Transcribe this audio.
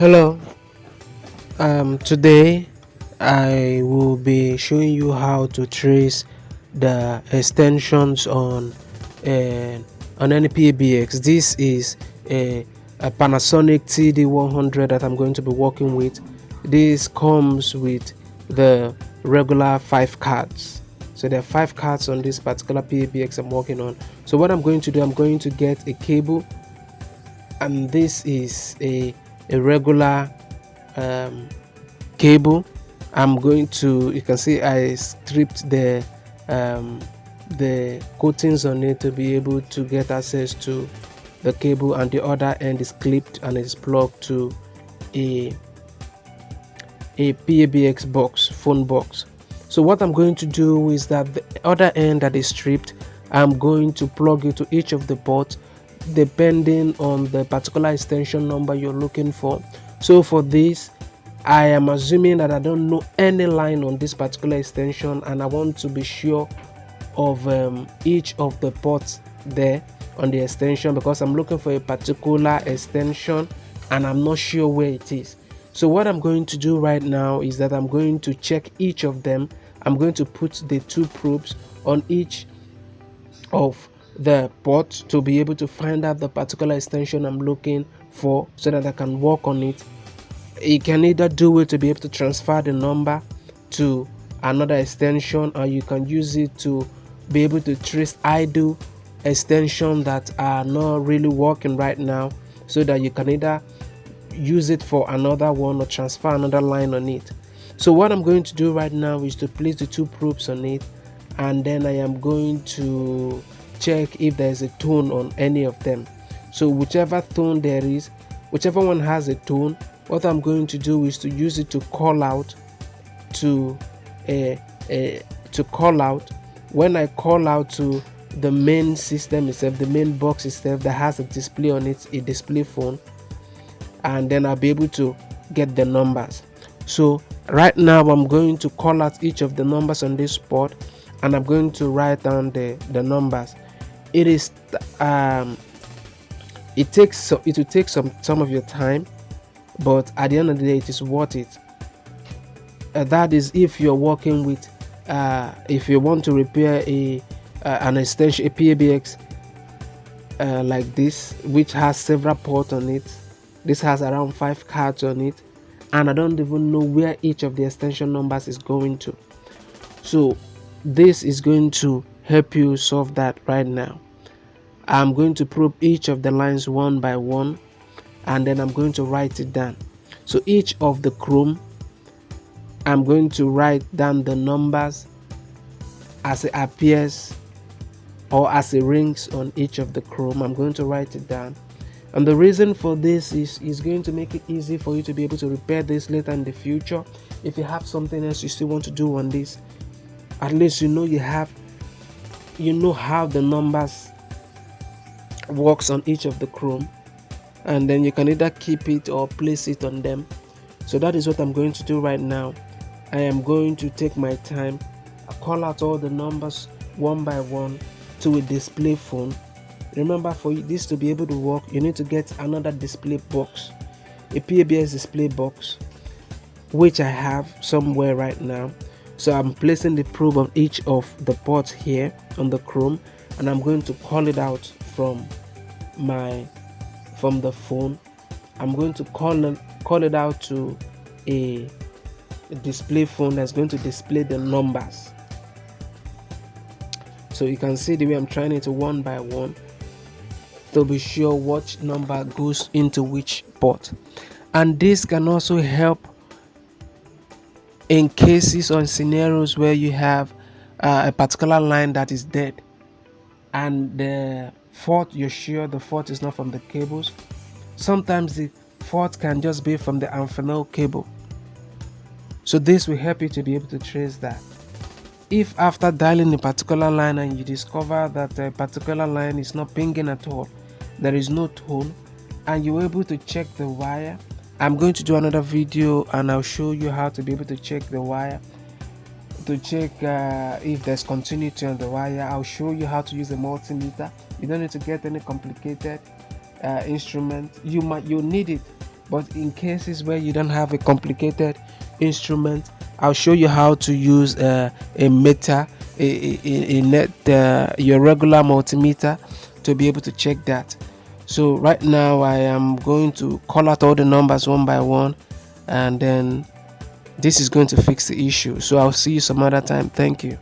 Hello, today I will be showing you how to trace the extensions uh, on any PBX. This is a Panasonic TD100 that I'm going to be working with. This comes with the regular 5 cards. So there are 5 cards on this particular PBX I'm working on. So what I'm going to do, I'm going to get a cable, and this is a regular um, cable. I'm going to, you can see I stripped um, the coatings on it to be able to get access to the cable, and the other end is clipped and is plugged to a PBX box, phone box. So what I'm going to do is that the other end that is stripped, I'm going to plug it to each of the ports depending on the particular extension number you're looking for. So for this, I am assuming that I don't know any line on this particular extension, and I want to be sure of each of the ports there on the extension, because I'm looking for a particular extension and I'm not sure where it is. So what I'm going to do right now is that I'm going to check each of them. I'm going to put the 2 probes on each of the ports to be able to find out the particular extension I'm looking for, so that I can work on it. You can either do it to be able to transfer the number to another extension, or you can use it to be able to trace idle extensions that are not really working right now, so that you can either use it for another one or transfer another line on it. So what I'm going to do right now is to place the 2 probes on it, and then I am going to check if there is a tone on any of them. So whichever tone there is, whichever one has a tone, what I'm going to do is to use it to call out to call out. When I call out to the main system itself, the main box itself that has a display on it, a display phone, and then I'll be able to get the numbers. So right now I'm going to call out each of the numbers on this port, and I'm going to write down the numbers. It is it will take some of your time, but at the end of the day it is worth it. That is if you're working with if you want to repair an extension, a PBX like this, which has several ports on it. This has around 5 cards on it, and I don't even know where each of the extension numbers is going to. So this is going to help you solve that right now. I'm going to probe each of the lines one by one, and then I'm going to write it down. So each of the chrome, I'm going to write down the numbers as it appears, or as it rings on each of the chrome. I'm going to write it down, and the reason for this is going to make it easy for you to be able to repair this later in the future. If you have something else you still want to do on this, at least you know how the numbers works on each of the chrome, and then you can either keep it or place it on them. So that is what I'm going to do right now. I am going to take my time, call out all the numbers one by one to a display phone. Remember, for this to be able to work, you need to get another display box, a PBX display box, which I have somewhere right now. So I'm placing the probe on each of the ports here on the chrome, and I'm going to call it out from the phone. I'm going to call it out to a display phone that's going to display the numbers. So you can see the way I'm trying it one by one to be sure which number goes into which port. And this can also help in cases or scenarios where you have a particular line that is dead, and the fault, you're sure the fault is not from the cables. Sometimes the fault can just be from the amphenol cable. So this will help you to be able to trace that. If after dialing a particular line and you discover that a particular line is not pinging at all, there is no tone, and you're able to check the wire, I'm going to do another video and I'll show you how to be able to check the wire, to check if there's continuity on the wire. I'll show you how to use a multimeter. You don't need to get any complicated instrument. You'll need it But in cases where you don't have a complicated instrument, I'll show you how to use a meter, a net, your regular multimeter, to be able to check that. So right now I am going to call out all the numbers one by one, and then this is going to fix the issue. So I'll see you some other time. Thank you.